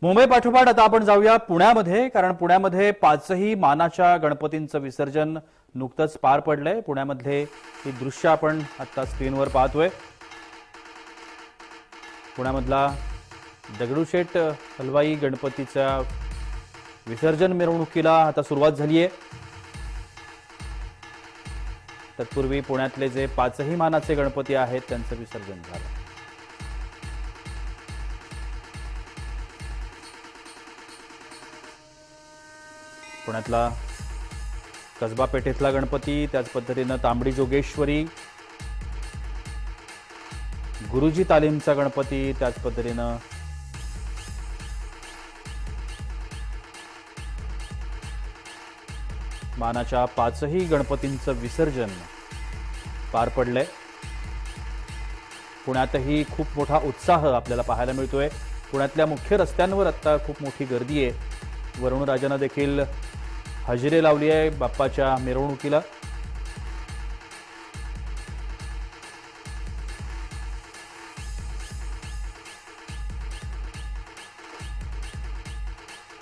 मुंबई पाठोपाठ आता आपण जाऊया पुण्यामध्ये, कारण पुण्यामध्ये पाचही मानाच्या गणपतींचं विसर्जन नुकतंच पार पडलंय। पुण्यामधले ही दृश्य आपण आता स्क्रीनवर पाहतोय। पुण्यामधला दगडूशेठ हलवाई गणपतीच्या विसर्जन मिरवणुकीला आता सुरुवात झाली आहे। तत्पूर्वी पुण्यातले जे पाचही मानाचे गणपती आहेत त्यांचं विसर्जन झालं। पुण्यातला कसबा पेठेतला गणपती, त्याच पद्धतीने तांबडी जोगेश्वरी, गुरुजी तालीमचा गणपती, त्याच पद्धतीने मानाच्या पाचही गणपतींचं विसर्जन पार पडलंय। पुण्यातही खूप मोठा उत्साह आपल्याला पाहायला मिळतोय। पुण्यातल्या मुख्य रस्त्यांवर आता खूप मोठी गर्दी आहे। वरुणराजानं देखील हजेरी लावली आहे बाप्पाच्या मिरवणुकीला।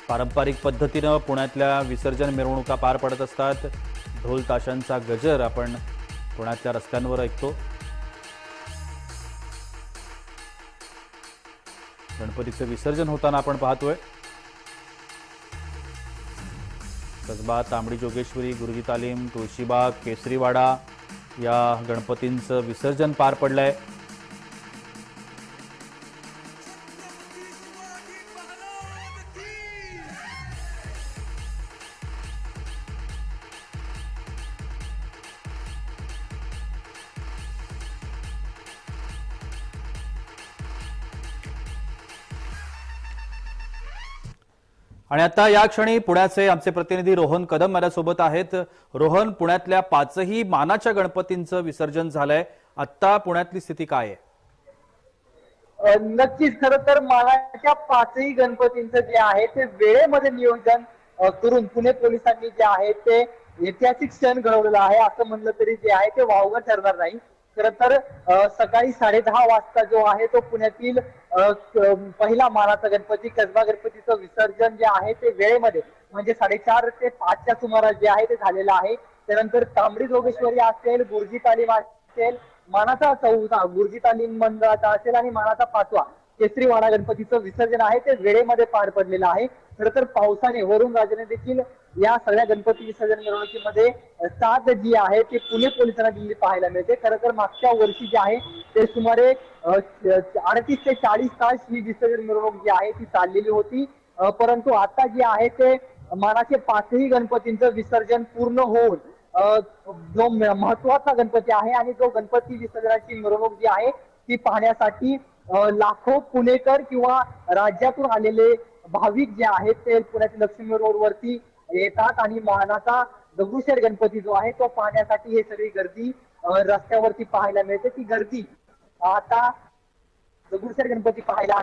पारंपरिक पद्धतीनं पुण्यातल्या विसर्जन मिरवणुका पार पडत असतात। ढोल ताशांचा गजर आपण पुण्यातल्या रस्त्यांवर ऐकतो। गणपतीचं विसर्जन होताना आपण पाहतोय। कसबा, तांबडी जोगेश्वरी, गुरुजी तालीम, तुळशीबाग, केसरीवाडा या गणपतींचं विसर्जन पार पडलंय। आणि आता या क्षणी पुण्याचे आमचे प्रतिनिधी रोहन कदम माझ्यासोबत आहेत। रोहन, पुण्यातल्या पाचही मानाच्या गणपतींचं विसर्जन झालंय, आता पुण्यातली स्थिती काय आहे? नक्कीच, खरं तर मानाच्या पाचही गणपतींचं जे आहे ते वेळेमध्ये नियोजन करून पुणे पोलिसांनी जे आहे ते ऐतिहासिक क्षण घडवलेला आहे असं म्हणलं तरी जे आहे ते वावगं ठरणार नाही। खरं तर सकाळी 10:30 वाजता जो आहे तो पुण्यातील पहिला मानाचा गणपती कसबा गणपतीचं विसर्जन जे आहे ते वेळेमध्ये म्हणजे 4:30 ते 5च्या सुमारास जे आहे ते झालेलं आहे। त्यानंतर तांबडी जोगेश्वरी असेल, गुरुजी तालीम असेल, मानाचा चौथा गुरुजी तालीम मंडळाचा असेल आणि मानाचा 5वा केसरीवाडा गणपतीचं विसर्जन आहे ते वेळेमध्ये पार पडलेलं आहे। खरं तर पावसाने वरुणराजाने देखील या सगळ्या गणपती विसर्जन मिरवणुकीमध्ये साथ जी आहे ती पुणे पोलिसांना दिलेली पाहायला मिळते। खरं तर मागच्या वर्षी जे आहे ते सुमारे 38 ते 40 तास ही विसर्जन मिरवणूक जी आहे ती चाललेली होती, परंतु आता जी आहे ते मानाचे पाचही गणपतींचं विसर्जन पूर्ण होऊन जो महत्वाचा गणपती आहे आणि जो गणपती विसर्जनाची मिरवणूक जी आहे ती पाहण्यासाठी लाखो पुणेकर किंवा राज्यातून आलेले भाविक जे आहेत ते पुण्यातील लक्ष्मी रोड वरती येतात आणि मानाचा दगडूशेठ गणपती जो आहे तो पाहण्यासाठी हे सगळी गर्दी रस्त्यावरती पाहायला मिळते। ती गर्दी आता दगडूशेठ गणपती पाहायला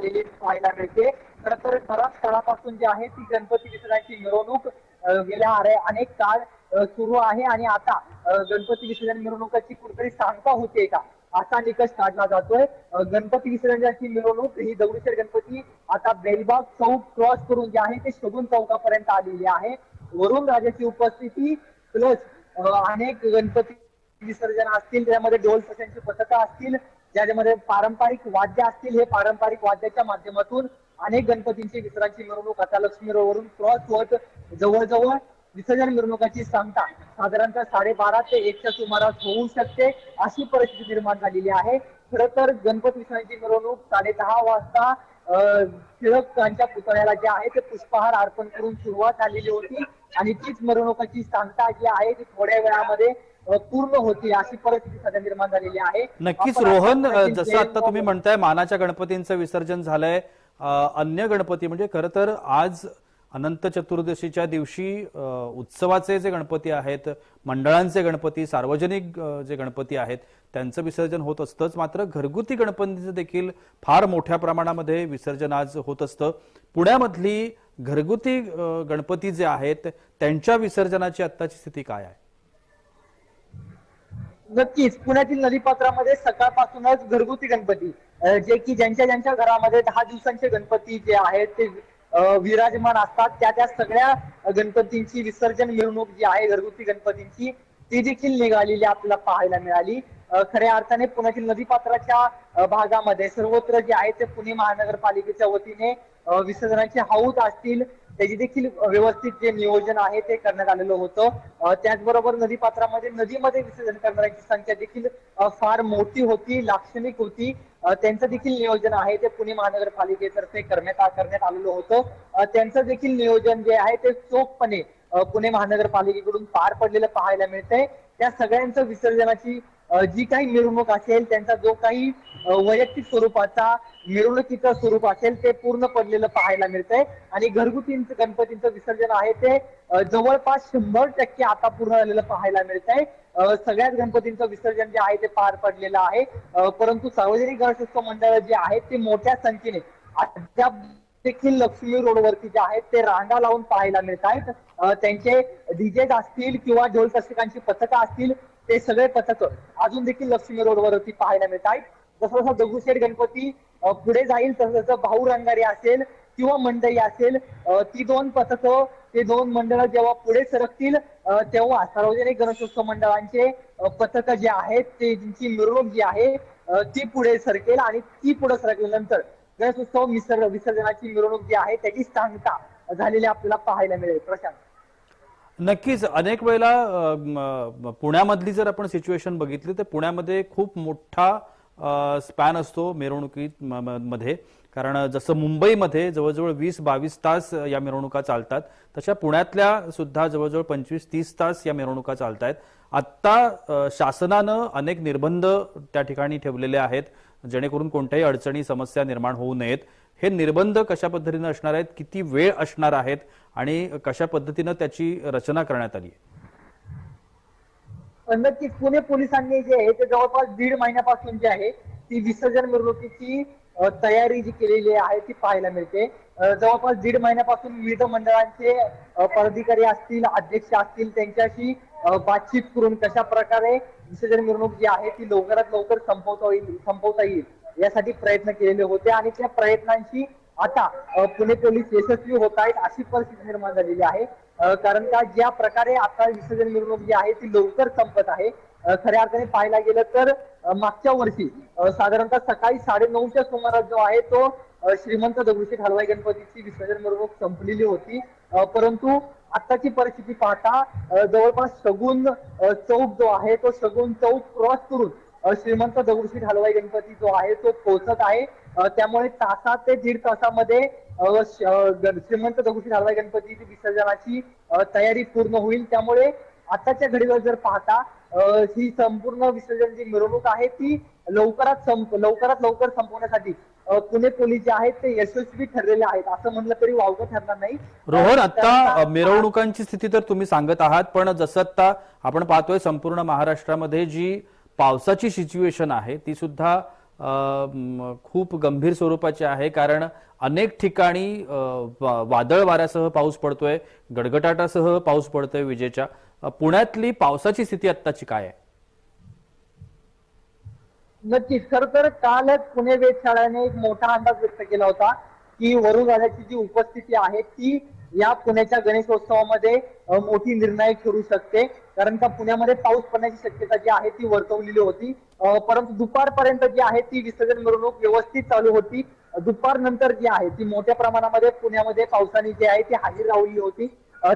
मिळते। खरं तर बराच काळापासून जे आहे ती गणपती विसर्जनाची मिरवणूक गेल्या अनेक काळ सुरू आहे आणि आता गणपती विसर्जन मिरवणुकाची कुठेतरी सांगता होते का असा निकष काढला जातोय। गणपती विसर्जनाची मिरवणूक ही दगडूशेठ गणपती आता बेलबाग चौक क्रॉस करून जे आहे ते शगुन चौकापर्यंत आलेली आहे। वरुण राजाची उपस्थिती प्लस अनेक गणपती विसर्जन असतील, त्यामध्ये ढोल ताशांची पथकं असतील, ज्यामध्ये पारंपरिक वाद्य असतील, हे पारंपरिक वाद्याच्या माध्यमातून अनेक गणपतींची विसर्जनाची मिरवणूक आता लक्ष्मी रोडवरून क्रॉस होत जवळजवळ विसर्जन मिरवणुकाची सांगता साधारणतः 12:30 ते 1च्या सुमारास होऊ शकते अशी परिस्थिती निर्माण झालेली आहे। खरं तर गणपती विसर्जनाची मिरवणूक 10:30 वाजता टिळकांच्या पुतळ्याला जे आहे ते पुष्पहार अर्पण करून सुरुवात झालेली होती आणि तीच मिरवणुकाची सांगता जी आहे ती थोड्या वेळामध्ये पूर्ण होती अशी परिस्थिती सध्या निर्माण झालेली आहे। नक्कीच रोहन, जसं आता तुम्ही म्हणताय मानाच्या गणपतींचं विसर्जन झालंय, अन्य गणपती म्हणजे खरं तर आज अनंत चतुर्दशीच्या दिवशी उत्सवाचे जे गणपती आहेत, मंडळांचे गणपती, सार्वजनिक जे गणपती आहेत त्यांचं विसर्जन होत असतंच, मात्र घरगुती गणपतींचं देखील फार मोठ्या प्रमाणामध्ये विसर्जन आज होत असतं। पुण्यामधली घरगुती गणपती जे आहेत त्यांच्या विसर्जनाची आत्ताची स्थिती काय आहे? नक्कीच पुण्यातील नदीपात्रामध्ये सकाळपासूनच घरगुती गणपती जे की ज्यांच्या घरामध्ये 10 दिवसांचे गणपती जे आहेत ते विराजमान असतात त्या सगळ्या गणपतींची विसर्जन मिरवणूक जी आहे घरगुती गणपतींची ती देखील निघालेली आपल्याला पाहायला मिळाली. खऱ्या अर्थाने पुण्यातील नदीपात्राच्या भागामध्ये सर्वत्र जे आहे ते पुणे महानगरपालिकेच्या वतीने विसर्जनाचे हौद असतील त्याची देखील व्यवस्थित जे नियोजन आहे ते करण्यात आलेलं होतं. त्याचबरोबर नदीपात्रामध्ये नदीमध्ये विसर्जन करणाऱ्यांची संख्या देखील फार मोठी होती, लाक्षणिक होती. त्यांचं देखील नियोजन आहे ते पुणे महानगरपालिकेतर्फे करण्यात आलेलं होतं. त्यांचं देखील नियोजन जे आहे ते चोखपणे पुणे महानगरपालिकेकडून पार पडलेलं पाहायला मिळतंय. त्या सगळ्यांचं विसर्जनाची जी काही मिरवणूक असेल त्यांचा जो काही वैयक्तिक स्वरूपाचा मिरवणुकीचं स्वरूप असेल ते पूर्ण पडलेलं पाहायला मिळतंय आणि घरगुती गणपतींचं विसर्जन आहे ते जवळपास 100% आता पूर्ण झालेलं पाहायला मिळतंय. सगळ्याच गणपतींचं विसर्जन जे आहे ते पार पडलेलं आहे. परंतु सार्वजनिक गणेशोत्सव मंडळ जे आहेत ते मोठ्या संख्येने अद्याप देखील लक्ष्मी रोडवरती जे आहेत ते रांगा लावून पाहायला मिळत आहेत. त्यांचे डीजेज असतील किंवा ढोल ताशेकांची पथकं असतील ते सगळे पथक अजून देखील लक्ष्मी रोडवरती पाहायला मिळत आहेत. जसं जसं दगडूशेठ गणपती पुढे जाईल तसं तसं भाऊ रंगारी असेल किंवा मंडई असेल ती दोन पथकं ते दोन मंडळ जेव्हा पुढे सरकतील तेव्हा सार्वजनिक गणेशोत्सव मंडळांचे पथक जे आहेत ते त्यांची मिरवणूक जी आहे ती पुढे सरकेल आणि ती पुढे सरकल्यानंतर गणेशोत्सव विसर्जनाची मिरवणूक जी आहे त्याची सांगता झालेली आपल्याला पाहायला मिळेल. प्रशांत, नक्कीच अनेक वेळेला पुण्यामधली जर आपण सिच्युएशन बघितली तर पुण्यामध्ये खूप मोठा स्पॅन असतो मिरवणुकीत मध्ये. कारण जसं मुंबईमध्ये जवळजवळ 20-22 तास या मिरवणुका चालतात तशा पुण्यातल्या सुद्धा जवळजवळ 25-30 तास या मिरवणुका चालत आहेत. आत्ता शासनानं अनेक निर्बंध त्या ठिकाणी ठेवलेले आहेत जेणेकरून कोणत्याही अडचणी समस्या निर्माण होऊ नयेत. हे निर्बंध कशा पद्धतीने असणार आहेत, किती वेळ असणार आहेत आणि कशा पद्धतीने त्याची रचना करण्यात आली आहे? नक्कीच पुणे पोलिसांनी जे आहे ते जवळपास 1.5 महिन्यापासून जे आहे ती विसर्जन मिरवणुकीची तयारी जी केलेली आहे ती पाहायला मिळते. जवळपास 1.5 महिन्यापासून विविध मंडळांचे पदाधिकारी असतील, अध्यक्ष असतील त्यांच्याशी बातचीत करून कशा प्रकारे विसर्जन मिरवणूक जी आहे ती लवकरात लवकर संपवता येईल यासाठी प्रयत्न केलेले होते आणि त्या प्रयत्नांची आता पुणे पोलीस यशस्वी होत आहेत अशी परिस्थिती निर्माण झालेली आहे. कारण का ज्या प्रकारे आता विसर्जन मिरवणूक जी आहे ती लवकर संपत आहे. खऱ्या अर्थाने पाहायला गेलं तर मागच्या वर्षी साधारणतः सकाळी 9:30च्या सुमारास जो आहे तो श्रीमंत दगडूशेठ हलवाई गणपतीची विसर्जन मिरवणूक संपलेली होती. परंतु आताची परिस्थिती पाहता जवळपास शगुन चौक जो आहे तो शगुन चौक क्रॉस करून श्रीमंत दगडूशेठ हलवाई गणपती जो आहे तो पोहोचत आहे. त्यामुळे तासा ते 1.5 तासामध्ये श्रीमंत दगडूशेठ हलवाई गणपतीची विसर्जनाची तयारी पूर्ण होईल. त्यामुळे आताच्या घडीवर जर पाहता ही संपूर्ण विसर्जन जी मिरवणूक आहे ती लवकरात लवकर संपवण्यासाठी पुणे पोलीस जे आहेत ते यशस्वी ठरलेले आहेत असं म्हणलं तरी वावगं ठरणार नाही. रोहन, आता मिरवणुकांची स्थिती तर तुम्ही सांगत आहात, पण जसं आता आपण पाहतोय संपूर्ण महाराष्ट्रामध्ये जी पावसाची सिच्युएशन आहे ती सुद्धा खूप गंभीर स्वरूपाची आहे. कारण अनेक ठिकाणी वादळ वाऱ्यासह पाऊस पडतोय, गडगडाटासह पाऊस पडतोय विजेच्या. पुण्यातली पावसाची स्थिती आत्ताची काय आहे? नक्कीच, खर तर कालच पुणे वेधशाळेने एक मोठा अंदाज व्यक्त केला होता की वरुण राजाची जी उपस्थिती आहे ती या पुण्याच्या गणेशोत्सवामध्ये मोठी निर्णायक ठरू शकते. कारण का पुण्यामध्ये पाऊस पडण्याची शक्यता जी आहे ती वर्तवलेली होती. परंतु दुपारपर्यंत जी आहे ती विसर्जन मिरवणूक व्यवस्थित चालू होती. दुपार नंतर जी आहे ती मोठ्या प्रमाणामध्ये पुण्यामध्ये पावसाने जी आहे ती हजेरी लावली होती.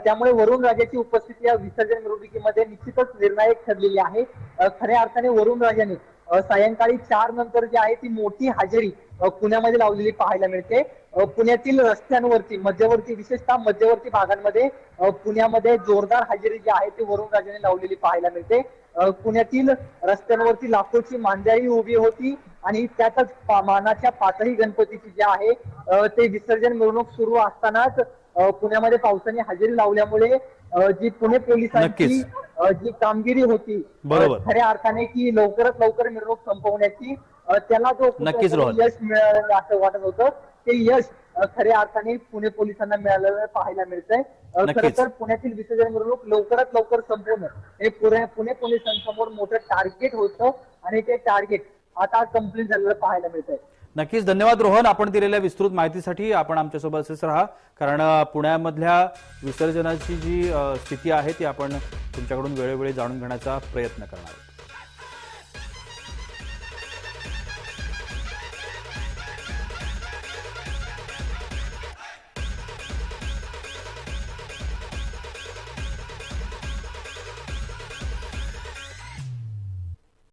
त्यामुळे वरुण राजाची उपस्थिती या विसर्जन मिरवणुकीमध्ये निश्चितच निर्णायक ठरलेली आहे. खऱ्या अर्थाने वरुण राजाने सायंकाळी 4 नंतर जी आहे ती मोठी हजेरी पुण्यामध्ये लावलेली पाहायला मिळते. पुण्यातील रस्त्यांवरती विशेषतः मध्यवर्ती भागांमध्ये पुण्यामध्ये जोरदार हजेरी जी आहे ती वरुण राजाने लावलेली पाहायला मिळते. पुण्यातील रस्त्यांवरती लाखोची मांदियाळी उभी होती आणि त्यातच मानाच्या 5ही गणपतीची जी आहे ते विसर्जन मिरवणूक सुरू असतानाच पुण्यामध्ये पावसाने हजेरी लावल्यामुळे जी पुणे पोलिसांची जी कामगिरी होती खऱ्या अर्थाने की लवकरात लवकर मिरवणूक संपवण्याची त्याला जो यश मिळालं असं वाटत होतं ते यश खऱ्या अर्थाने पुणे पोलिसांना मिळालेलं पाहायला मिळतंय. खरं तर पुण्यातील विसर्जन मिरवणूक लवकरात लवकर संपवणं हे पुणे पोलिसांसमोर मोठं टार्गेट होतं आणि ते टार्गेट आता कम्प्लीट झालेलं पाहायला मिळतंय. नक्कीच धन्यवाद रोहन, आपण दिलेल्या विस्तृत माहितीसाठी. आपण आमच्यासोबत असेच राहा, कारण पुण्यामधल्या विसर्जनाची जी स्थिती आहे ती आपण तुमच्याकडून वेळोवेळी जाणून घेण्याचा प्रयत्न करणार आहोत.